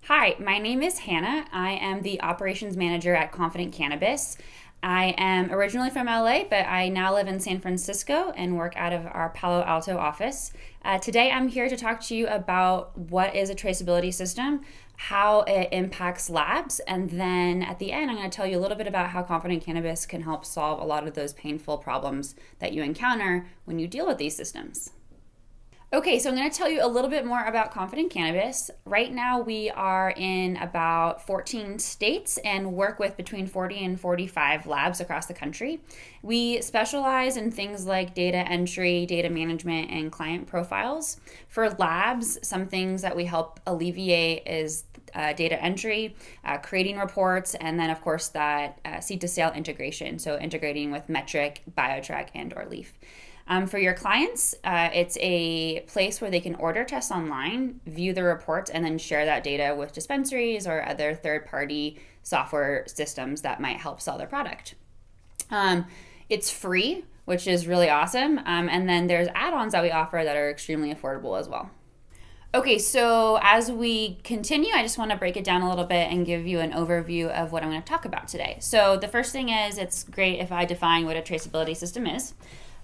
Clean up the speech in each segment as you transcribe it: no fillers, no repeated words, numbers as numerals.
Hi, my name is Hannah. I am the operations manager at Confident Cannabis. I am originally from LA, but I now live in San Francisco and work out of our Palo Alto office. Today, I'm here to talk to you about what is a traceability system, how it impacts labs, and then at the end, I'm going to tell you a little bit about how Confident Cannabis can help solve a lot of those painful problems that you encounter when you deal with these systems. Okay, so I'm going to tell you a little bit more about Confident Cannabis. Right now, we are in about 14 states and work with between 40 and 45 labs across the country. We specialize in things like data entry, data management, and client profiles. For labs, some things that we help alleviate is data entry, creating reports, and then, of course, that seed to sale integration, so integrating with Metric, BioTrack, and or Leaf. For your clients, it's a place where they can order tests online, view the reports, and then share that data with dispensaries or other third-party software systems that might help sell their product. It's free, which is really awesome. And then there's add-ons that we offer that are extremely affordable as well. Okay, so as we continue, I just want to break it down a little bit and give you an overview of what I'm going to talk about today. So the first thing is it's great if I define what a traceability system is.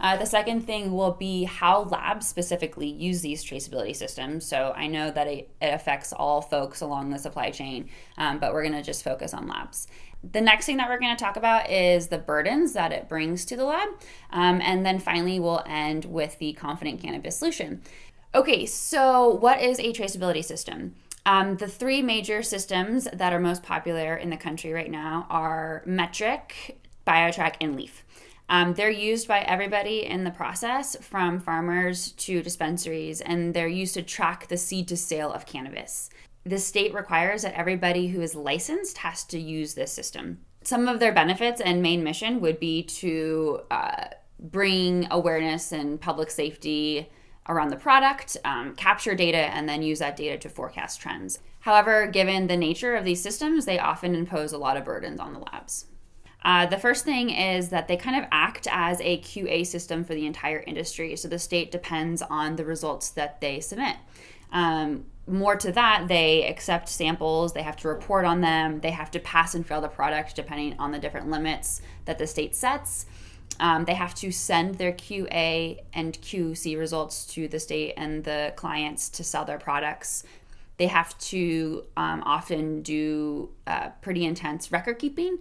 The second thing will be how labs specifically use these traceability systems. So I know that it affects all folks along the supply chain, but we're going to just focus on labs. The next thing that we're going to talk about is the burdens that it brings to the lab. And then finally, we'll end with the Confident Cannabis solution. Okay, so what is a traceability system? The three major systems that are most popular in the country right now are Metric, BioTrack, and Leaf. They're used by everybody in the process, from farmers to dispensaries, and they're used to track the seed to sale of cannabis. The state requires that everybody who is licensed has to use this system. Some of their benefits and main mission would be to bring awareness and public safety around the product, capture data, and then use that data to forecast trends. However, given the nature of these systems, they often impose a lot of burdens on the labs. The first thing is that they kind of act as a QA system for the entire industry. So the state depends on the results that they submit. More to that, they accept samples, they have to report on them, they have to pass and fail the product depending on the different limits that the state sets. They have to send their QA and QC results to the state and the clients to sell their products. They have to often do pretty intense record keeping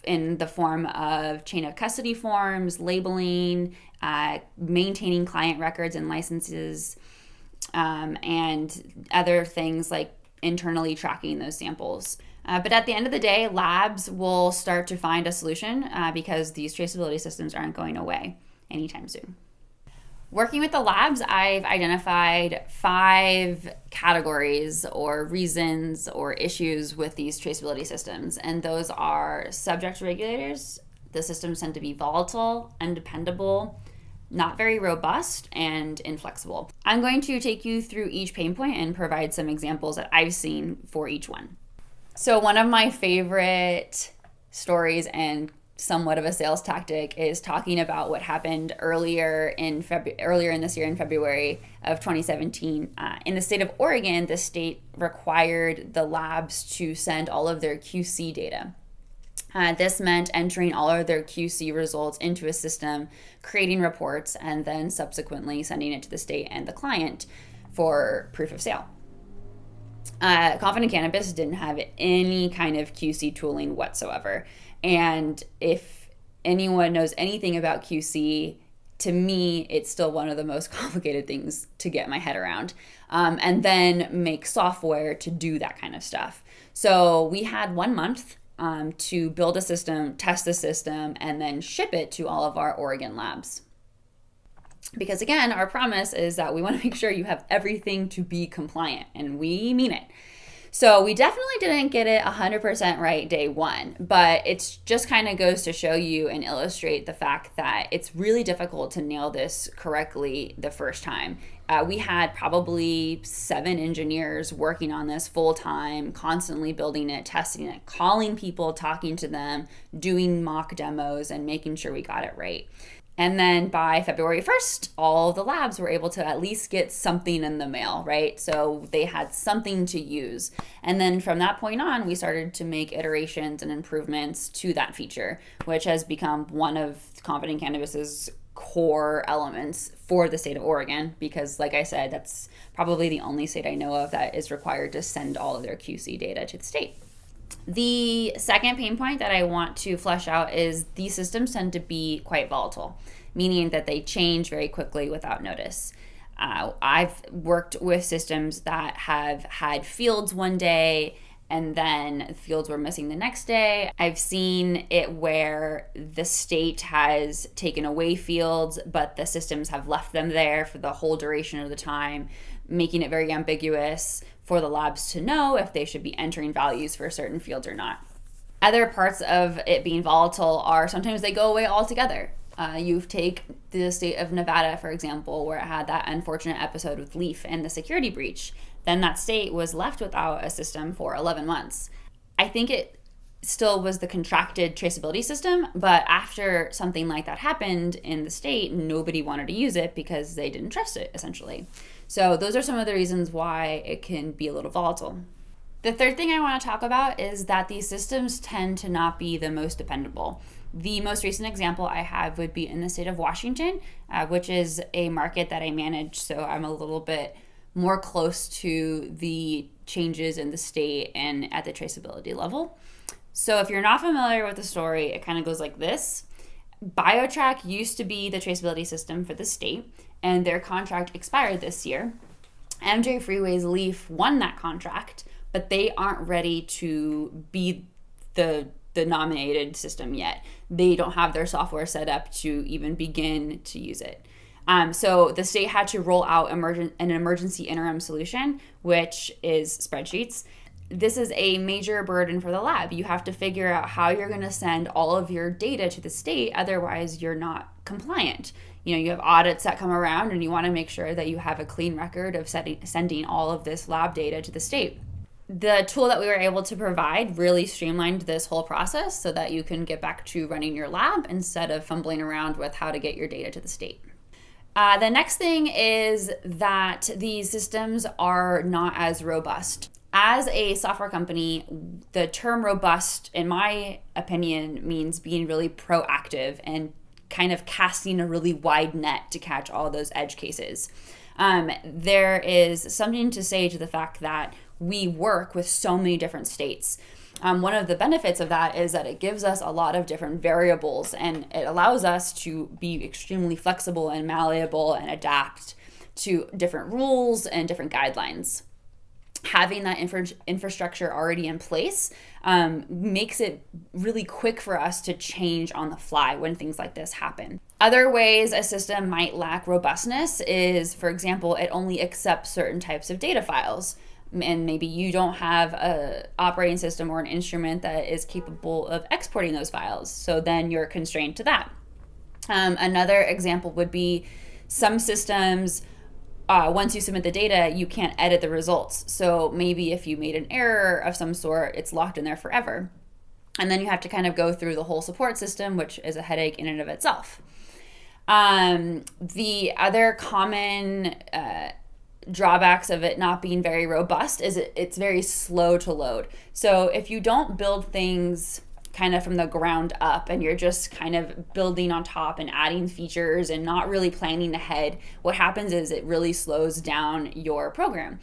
in the form of chain of custody forms, labeling, maintaining client records and licenses, and other things like internally tracking those samples. But at the end of the day, labs will start to find a solution because these traceability systems aren't going away anytime soon. Working with the labs, I've identified 5 categories or reasons or issues with these traceability systems. And those are subject regulators. The systems tend to be volatile, undependable, not very robust, and inflexible. I'm going to take you through each pain point and provide some examples that I've seen for each one. So one of my favorite stories and somewhat of a sales tactic is talking about what happened earlier in this year in February of 2017. In the state of Oregon, the state required the labs to send all of their QC data. This meant entering all of their QC results into a system, creating reports, and then subsequently sending it to the state and the client for proof of sale. Confident Cannabis didn't have any kind of QC tooling whatsoever. And if anyone knows anything about QC, to me, it's still one of the most complicated things to get my head around. And then make software to do that kind of stuff. So we had 1 month to build a system, test the system, and then ship it to all of our Oregon labs. Because again, our promise is that we want to make sure you have everything to be compliant, and we mean it. So we definitely didn't get it 100% right day one, but it's just kind of goes to show you and illustrate the fact that it's really difficult to nail this correctly the first time. We had probably 7 engineers working on this full time, constantly building it, testing it, calling people, talking to them, doing mock demos, and making sure we got it right. And then by February 1st, all of the labs were able to at least get something in the mail, right? So they had something to use. And then from that point on, we started to make iterations and improvements to that feature, which has become one of Confident Cannabis's core elements for the state of Oregon, because like I said, that's probably the only state I know of that is required to send all of their QC data to the state. The second pain point that I want to flesh out is these systems tend to be quite volatile, meaning that they change very quickly without notice. I've worked with systems that have had fields one day and then fields were missing the next day. I've seen it where the state has taken away fields, but the systems have left them there for the whole duration of the time, making it very ambiguous for the labs to know if they should be entering values for certain fields or not. Other parts of it being volatile are sometimes they go away altogether. You take the state of Nevada, for example, where it had that unfortunate episode with Leaf and the security breach. Then that state was left without a system for 11 months. I think it still was the contracted traceability system, but after something like that happened in the state, nobody wanted to use it because they didn't trust it, essentially. So those are some of the reasons why it can be a little volatile. The third thing I want to talk about is that these systems tend to not be the most dependable. The most recent example I have would be in the state of Washington, which is a market that I manage, so I'm a little bit more close to the changes in the state and at the traceability level. So if you're not familiar with the story, it kind of goes like this. BioTrack used to be the traceability system for the state, and their contract expired this year. MJ Freeway's Leaf won that contract, but they aren't ready to be the nominated system yet. They don't have their software set up to even begin to use it. So the state had to roll out an emergency interim solution, which is spreadsheets. This is a major burden for the lab. You have to figure out how you're going to send all of your data to the state, otherwise you're not compliant. You have audits that come around and you want to make sure that you have a clean record of sending all of this lab data to the state. The tool that we were able to provide really streamlined this whole process so that you can get back to running your lab instead of fumbling around with how to get your data to the state. The next thing is that these systems are not as robust. As a software company, the term robust, in my opinion, means being really proactive and kind of casting a really wide net to catch all those edge cases. There is something to say to the fact that we work with so many different states. One of the benefits of that is that it gives us a lot of different variables, and it allows us to be extremely flexible and malleable and adapt to different rules and different guidelines. Having that infrastructure already in place makes it really quick for us to change on the fly when things like this happen. Other ways a system might lack robustness is, for example, it only accepts certain types of data files. And maybe you don't have an operating system or an instrument that is capable of exporting those files. So then you're constrained to that. Another example would be some systems, once you submit the data, you can't edit the results. So maybe if you made an error of some sort, it's locked in there forever. And then you have to kind of go through the whole support system, which is a headache in and of itself. The other common drawbacks of it not being very robust is it's very slow to load. So if you don't build things kind of from the ground up and you're just kind of building on top and adding features and not really planning ahead, what happens is it really slows down your program.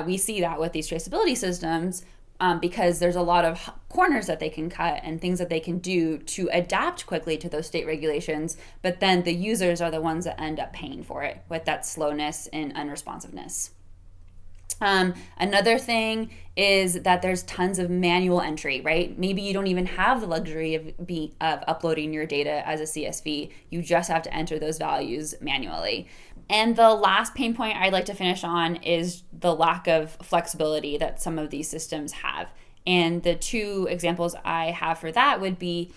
We see that with these traceability systems because there's a lot of corners that they can cut and things that they can do to adapt quickly to those state regulations, but then the users are the ones that end up paying for it with that slowness and unresponsiveness. Another thing is that there's tons of manual entry, right? Maybe you don't even have the luxury of uploading your data as a CSV. You just have to enter those values manually. And the last pain point I'd like to finish on is the lack of flexibility that some of these systems have. And the two examples I have for that would be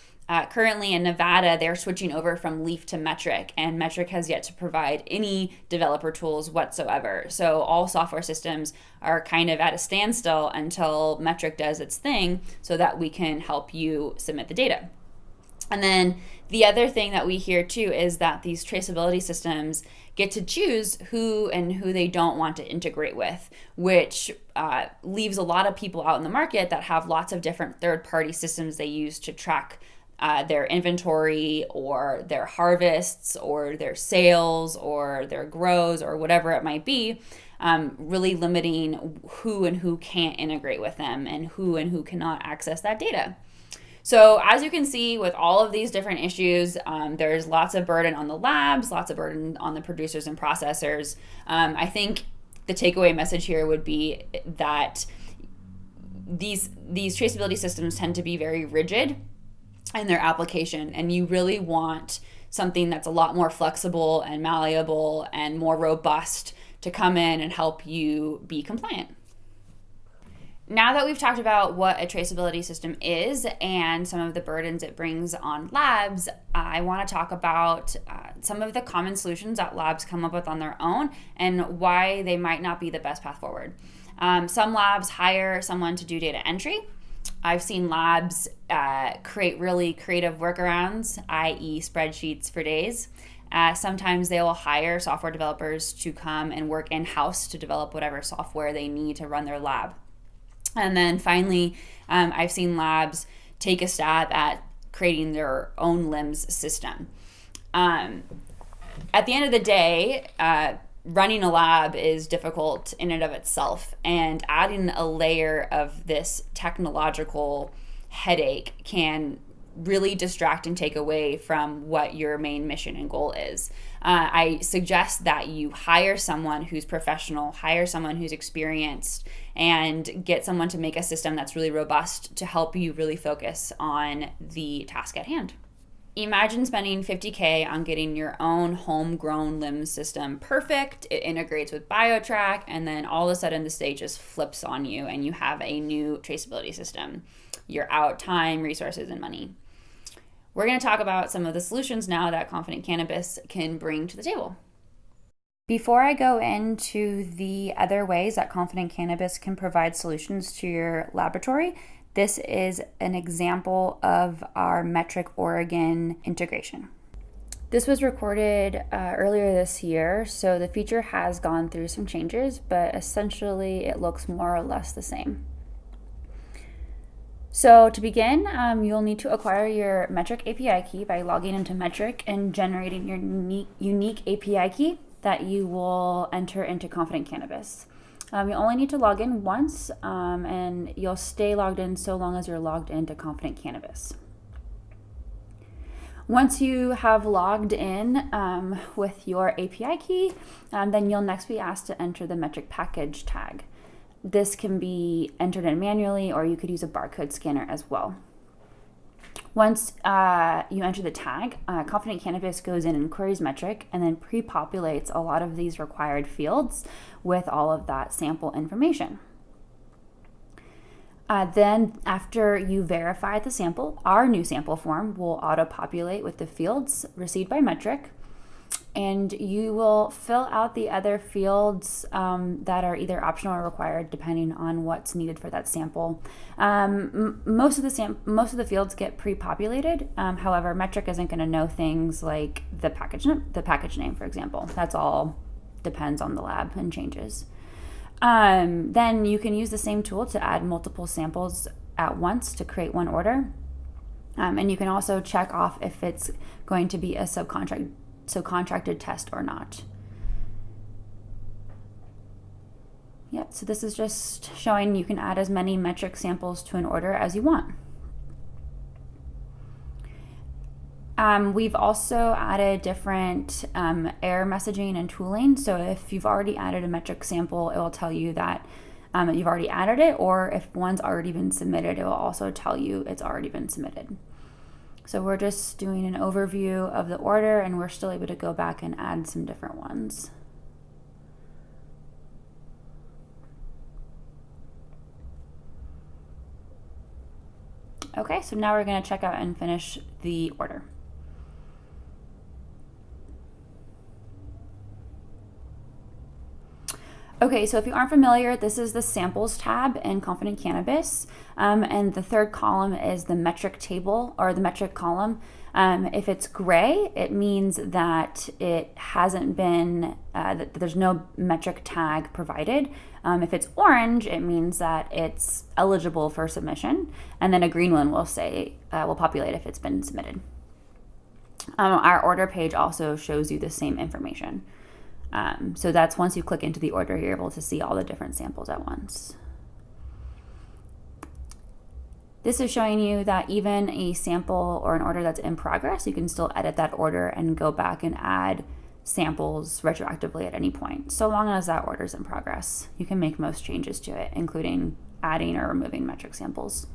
currently in Nevada, they're switching over from Leaf to Metric, and Metric has yet to provide any developer tools whatsoever. So all software systems are kind of at a standstill until Metric does its thing so that we can help you submit the data. And then the other thing that we hear too is that these traceability systems get to choose who they don't want to integrate with, which leaves a lot of people out in the market that have lots of different third-party systems they use to track their inventory or their harvests or their sales or their grows or whatever it might be, really limiting who can't integrate with them and who cannot access that data. So as you can see with all of these different issues, there's lots of burden on the labs, lots of burden on the producers and processors. I think the takeaway message here would be that these traceability systems tend to be very rigid in their application, and you really want something that's a lot more flexible and malleable and more robust to come in and help you be compliant. Now that we've talked about what a traceability system is and some of the burdens it brings on labs, I want to talk about some of the common solutions that labs come up with on their own and why they might not be the best path forward. Some labs hire someone to do data entry. I've seen labs create really creative workarounds, i.e. spreadsheets for days. Sometimes they will hire software developers to come and work in-house to develop whatever software they need to run their lab. And then finally, I've seen labs take a stab at creating their own LIMS system. At the end of the day, running a lab is difficult in and of itself, and adding a layer of this technological headache can really distract and take away from what your main mission and goal is. I suggest that you hire someone who's professional, hire someone who's experienced, and get someone to make a system that's really robust to help you really focus on the task at hand. Imagine spending $50K on getting your own homegrown LIMS system perfect. It integrates with BioTrack, and then all of a sudden the stage just flips on you and you have a new traceability system. You're out time, resources, and money. We're going to talk about some of the solutions now that Confident Cannabis can bring to the table. Before I go into the other ways that Confident Cannabis can provide solutions to your laboratory, this is an example of our Metric Oregon integration. This was recorded earlier this year, so the feature has gone through some changes, but essentially it looks more or less the same. So to begin, you'll need to acquire your Metric API key by logging into Metric and generating your unique API key that you will enter into Confident Cannabis. You only need to log in once, and you'll stay logged in so long as you're logged into Confident Cannabis. Once you have logged in with your API key, then you'll next be asked to enter the Metric package tag. This can be entered in manually, or you could use a barcode scanner as well. Once you enter the tag, Confident Cannabis goes in and queries Metric and then pre-populates a lot of these required fields with all of that sample information. Then after you verify the sample, our new sample form will auto-populate with the fields received by Metric, and you will fill out the other fields that are either optional or required depending on what's needed for that sample. Most of the fields get pre-populated. However, Metric isn't going to know things like the package name, for example. That's all depends on the lab and changes. Then you can use the same tool to add multiple samples at once to create one order. And you can also check off if it's going to be a subcontracted test or not. Yep, so this is just showing you can add as many Metric samples to an order as you want. We've also added different error messaging and tooling. So if you've already added a Metric sample, it will tell you that you've already added it, or if one's already been submitted, it will also tell you it's already been submitted. So we're just doing an overview of the order, and we're still able to go back and add some different ones. Okay, so now we're going to check out and finish the order. Okay, so if you aren't familiar, this is the samples tab in Confident Cannabis, and the third column is the metric table or the metric column. If it's gray, it means that it hasn't been, that there's no metric tag provided. If it's orange, it means that it's eligible for submission, and then a green one will say, will populate if it's been submitted. Our order page also shows you the same information. So that's once you click into the order, you're able to see all the different samples at once. This is showing you that even a sample or an order that's in progress, you can still edit that order and go back and add samples retroactively at any point. So long as that order is in progress, you can make most changes to it, including adding or removing metric samples.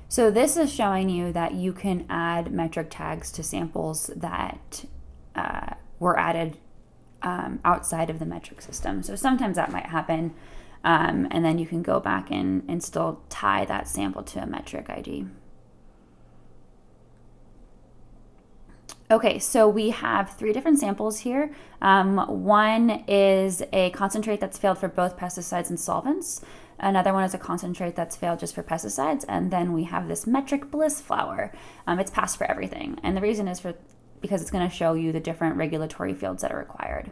So this is showing you that you can add metric tags to samples that were added outside of the metric system. So sometimes that might happen, and then you can go back and still tie that sample to a metric ID. Okay, so we have 3 different samples here. One is a concentrate that's failed for both pesticides and solvents. Another one is a concentrate that's failed just for pesticides. And then we have this metric bliss flower. It's passed for everything. And the reason is because it's going to show you the different regulatory fields that are required.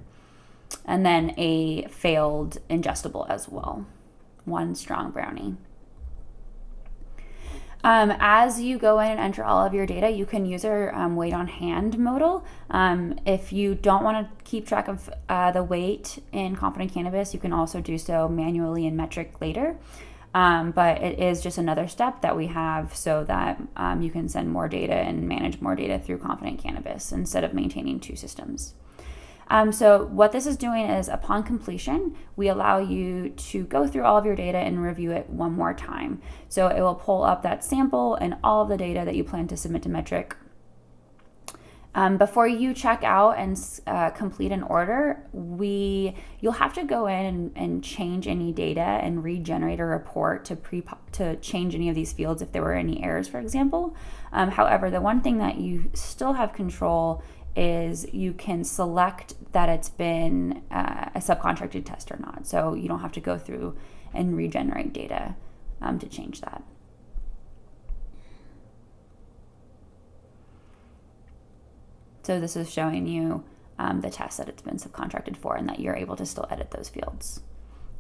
And then a failed ingestible as well. 1 strong brownie. As you go in and enter all of your data, you can use your weight on hand modal. If you don't want to keep track of the weight in Confident Cannabis, you can also do so manually in metric later. But it is just another step that we have so that you can send more data and manage more data through Confident Cannabis instead of maintaining 2 systems. So what this is doing is upon completion, we allow you to go through all of your data and review it one more time. So it will pull up that sample and all of the data that you plan to submit to metric. Before you check out and complete an order, you'll have to go in and change any data and regenerate a report to change any of these fields if there were any errors, for example. However, the one thing that you still have control is you can select that it's been a subcontracted test or not. So you don't have to go through and regenerate data to change that. So this is showing you the test that it's been subcontracted for and that you're able to still edit those fields.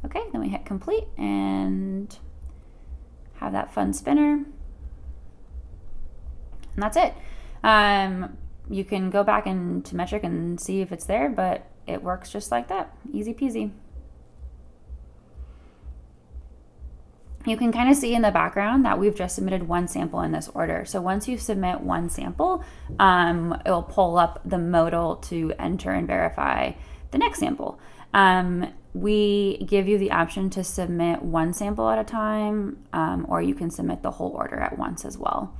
Okay, then we hit complete and have that fun spinner. And that's it. You can go back into metric and see if it's there, but it works just like that. Easy peasy. You can kind of see in the background that we've just submitted 1 sample in this order. So once you submit 1 sample, it will pull up the modal to enter and verify the next sample. We give you the option to submit 1 sample at a time, or you can submit the whole order at once as well.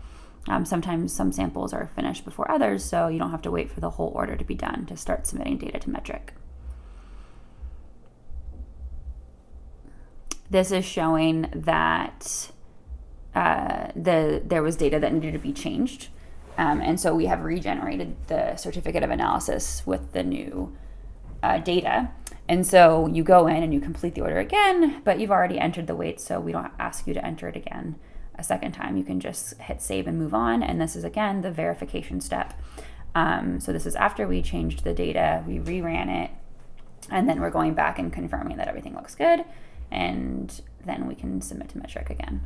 Sometimes some samples are finished before others, so you don't have to wait for the whole order to be done to start submitting data to metric. This is showing that there was data that needed to be changed, and so we have regenerated the certificate of analysis with the new data. And so you go in and you complete the order again, but you've already entered the weight, so we don't ask you to enter it again a second time. You can just hit save and move on. And this is again the verification step. So this is after we changed the data, we reran it, and then we're going back and confirming that everything looks good, and then we can submit to metric again.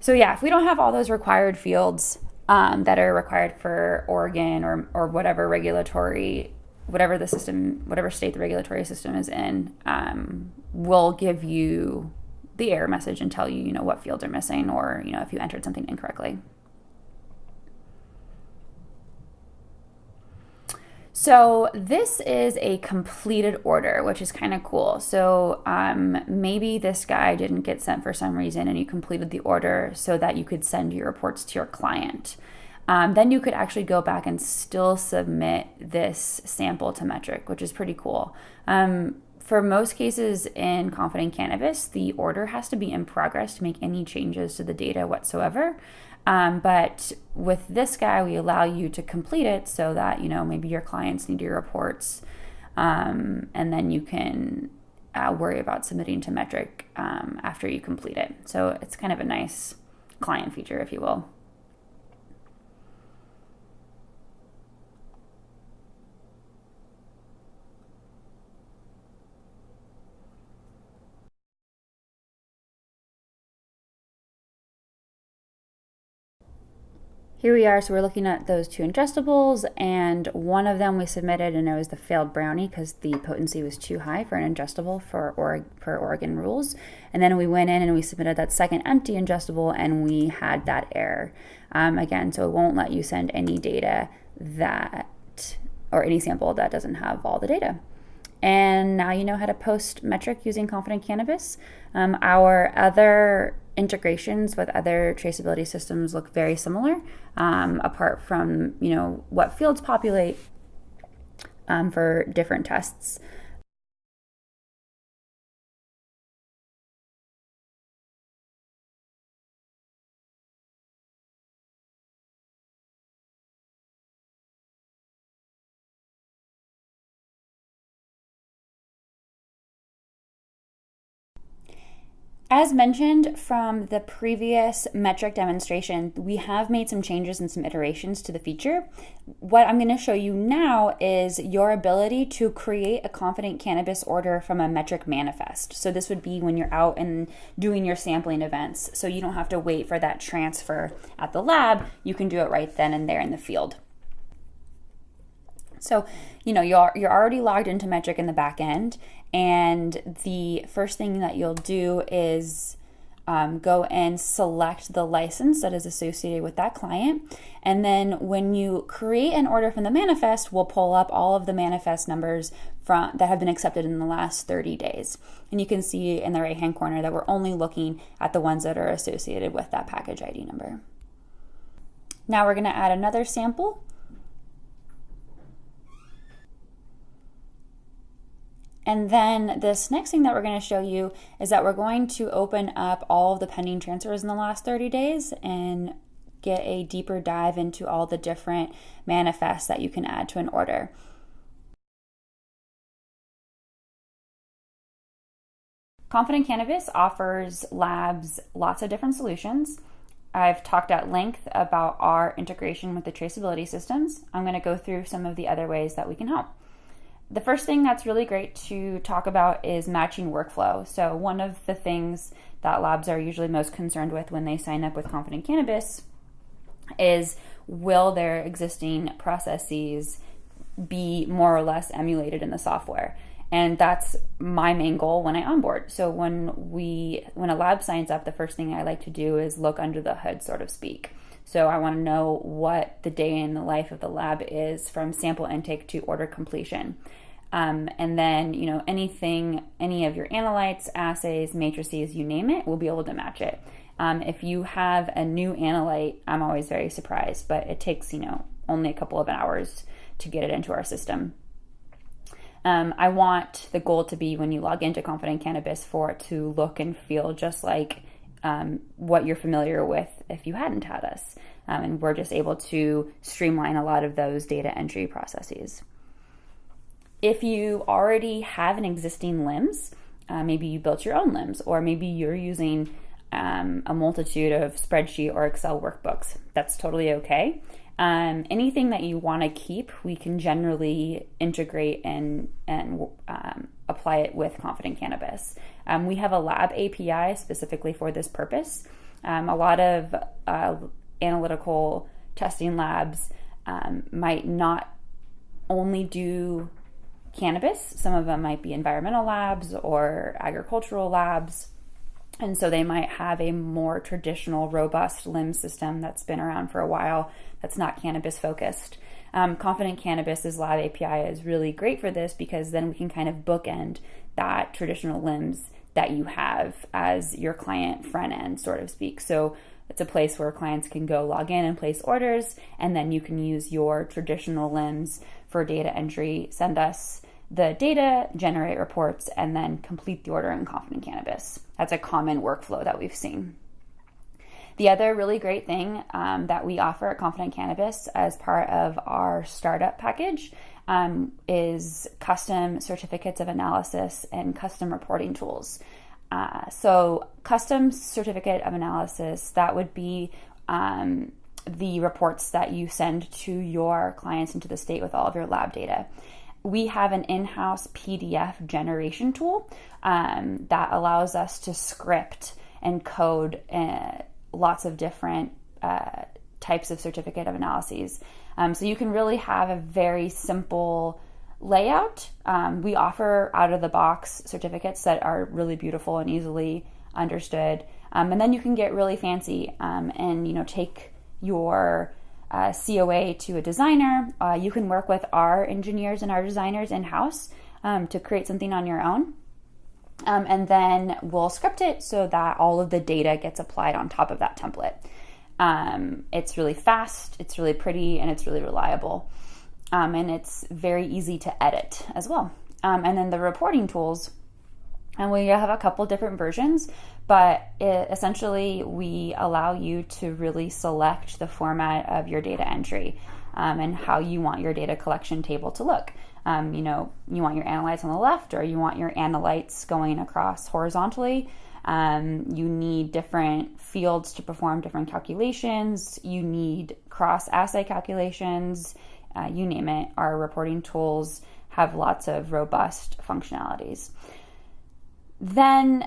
So yeah, if we don't have all those required fields that are required for Oregon or whatever regulatory, whatever the system, whatever state the regulatory system is in, we'll give you the error message and tell you, what fields are missing, or, if you entered something incorrectly. So this is a completed order, which is kind of cool. So maybe this guy didn't get sent for some reason and you completed the order so that you could send your reports to your client. then you could actually go back and still submit this sample to Metric, which is pretty cool. For most cases in Confident Cannabis, the order has to be in progress to make any changes to the data whatsoever. But with this guy, we allow you to complete it so that, maybe your clients need your reports, and then you can worry about submitting to Metric after you complete it. So it's kind of a nice client feature, if you will. Here we are, so we're looking at those 2 ingestibles, and one of them we submitted, and it was the failed brownie because the potency was too high for an ingestible per Oregon rules. And then we went in and we submitted that second empty ingestible, and we had that error. Again, so it won't let you send any data or any sample that doesn't have all the data. And now you know how to post Metric using Confident Cannabis. Our other integrations with other traceability systems look very similar, apart from what fields populate for different tests. As mentioned from the previous Metric demonstration, we have made some changes and some iterations to the feature. What I'm going to show you now is your ability to create a Confident Cannabis order from a Metric manifest. So this would be when you're out and doing your sampling events. So you don't have to wait for that transfer at the lab. You can do it right then and there in the field. So, you're already logged into Metric in the back end, and the first thing that you'll do is go and select the license that is associated with that client. And then when you create an order from the manifest, we'll pull up all of the manifest numbers that have been accepted in the last 30 days. And you can see in the right-hand corner that we're only looking at the ones that are associated with that package ID number. Now we're going to add another sample. And then this next thing that we're going to show you is that we're going to open up all of the pending transfers in the last 30 days and get a deeper dive into all the different manifests that you can add to an order. Confident Cannabis offers labs lots of different solutions. I've talked at length about our integration with the traceability systems. I'm going to go through some of the other ways that we can help. The first thing that's really great to talk about is matching workflow. So one of the things that labs are usually most concerned with when they sign up with Confident Cannabis is, will their existing processes be more or less emulated in the software? And that's my main goal when I onboard. So when a lab signs up, the first thing I like to do is look under the hood, so to speak. So I want to know what the day in the life of the lab is from sample intake to order completion. And then, any of your analytes, assays, matrices, you name it, we'll be able to match it. If you have a new analyte, I'm always very surprised, but it takes, only a couple of hours to get it into our system. I want the goal to be when you log into Confident Cannabis for it to look and feel just like what you're familiar with if you hadn't had us. And we're just able to streamline a lot of those data entry processes. If you already have an existing LIMS, maybe you built your own LIMS, or maybe you're using a multitude of spreadsheet or Excel workbooks, that's totally okay. Anything that you want to keep, we can generally integrate and apply it with Confident Cannabis. We have a lab API specifically for this purpose. A lot of analytical testing labs might not only do cannabis. Some of them might be environmental labs or agricultural labs. And so they might have a more traditional, robust LIMS system that's been around for a while that's not cannabis focused. Confident Cannabis's lab API is really great for this because then we can kind of bookend that traditional LIMS that you have as your client front end, so to speak. So It's a place where clients can go log in and place orders, and then you can use your traditional LIMS for data entry, send us the data, generate reports, and then complete the order in Confident Cannabis. That's a common workflow that we've seen. The other really great thing that we offer at Confident Cannabis as part of our startup package is custom certificates of analysis and custom reporting tools. So custom certificate of analysis, that would be the reports that you send to your clients into the state with all of your lab data. We have an in-house PDF generation tool that allows us to script and code lots of different types of certificate of analyses. So you can really have a very simple layout. We offer out-of-the-box certificates that are really beautiful and easily understood. And then you can get really fancy and take your COA to a designer. You can work with our engineers and our designers in-house to create something on your own. And then we'll script it so that all of the data gets applied on top of that template. It's really fast, it's really pretty, and it's really reliable. And it's very easy to edit as well. And then the reporting tools, and we have a couple different versions, but essentially we allow you to really select the format of your data entry and how you want your data collection table to look. You want your analytes on the left, or you want your analytes going across horizontally. You need different fields to perform different calculations. You need cross-assay calculations. You name it. Our reporting tools have lots of robust functionalities. Then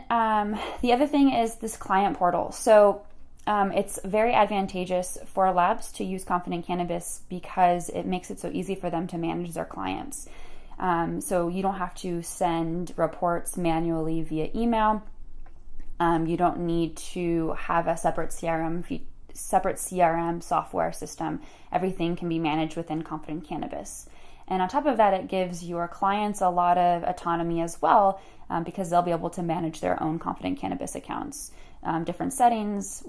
the other thing is this client portal. So it's very advantageous for labs to use Confident Cannabis because it makes it so easy for them to manage their clients. So you don't have to send reports manually via email. You don't need to have a separate CRM software system. Everything can be managed within Confident Cannabis. And on top of that, it gives your clients a lot of autonomy as well because they'll be able to manage their own Confident Cannabis accounts. Different settings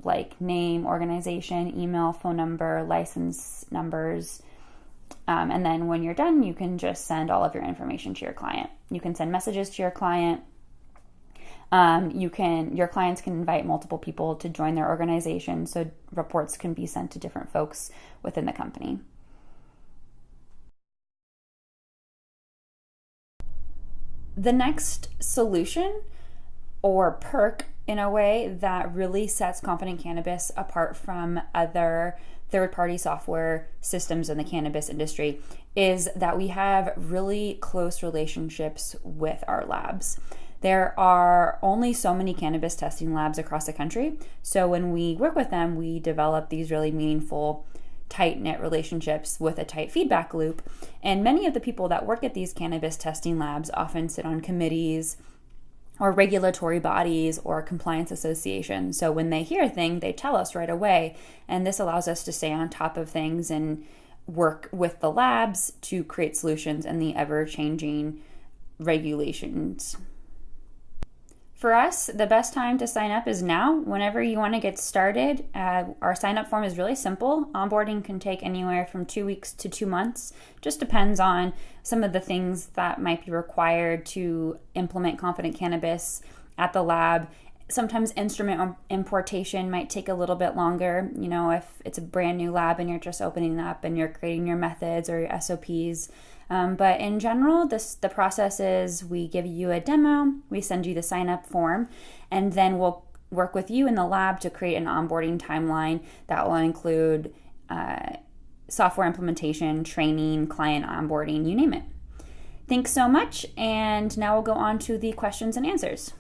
like name, organization, email, phone number, license numbers. And then when you're done, you can just send all of your information to your client. You can send messages to your client. Your clients can invite multiple people to join their organization, so reports can be sent to different folks within the company. The next solution or perk in a way that really sets Confident Cannabis apart from other third-party software systems in the cannabis industry is that we have really close relationships with our labs. There are only so many cannabis testing labs across the country, so when we work with them, we develop these really meaningful, tight-knit relationships with a tight feedback loop. And many of the people that work at these cannabis testing labs often sit on committees or regulatory bodies or compliance associations. So when they hear a thing, they tell us right away. And this allows us to stay on top of things and work with the labs to create solutions in the ever-changing regulations. For us, the best time to sign up is now. Whenever you want to get started, our sign-up form is really simple. Onboarding can take anywhere from 2 weeks to 2 months. Just depends on some of the things that might be required to implement Confident Cannabis at the lab. Sometimes instrument importation might take a little bit longer. If it's a brand new lab and you're just opening up and you're creating your methods or your SOPs. But in general, the process is we give you a demo, we send you the sign-up form, and then we'll work with you in the lab to create an onboarding timeline that will include software implementation, training, client onboarding, you name it. Thanks so much, and now we'll go on to the questions and answers.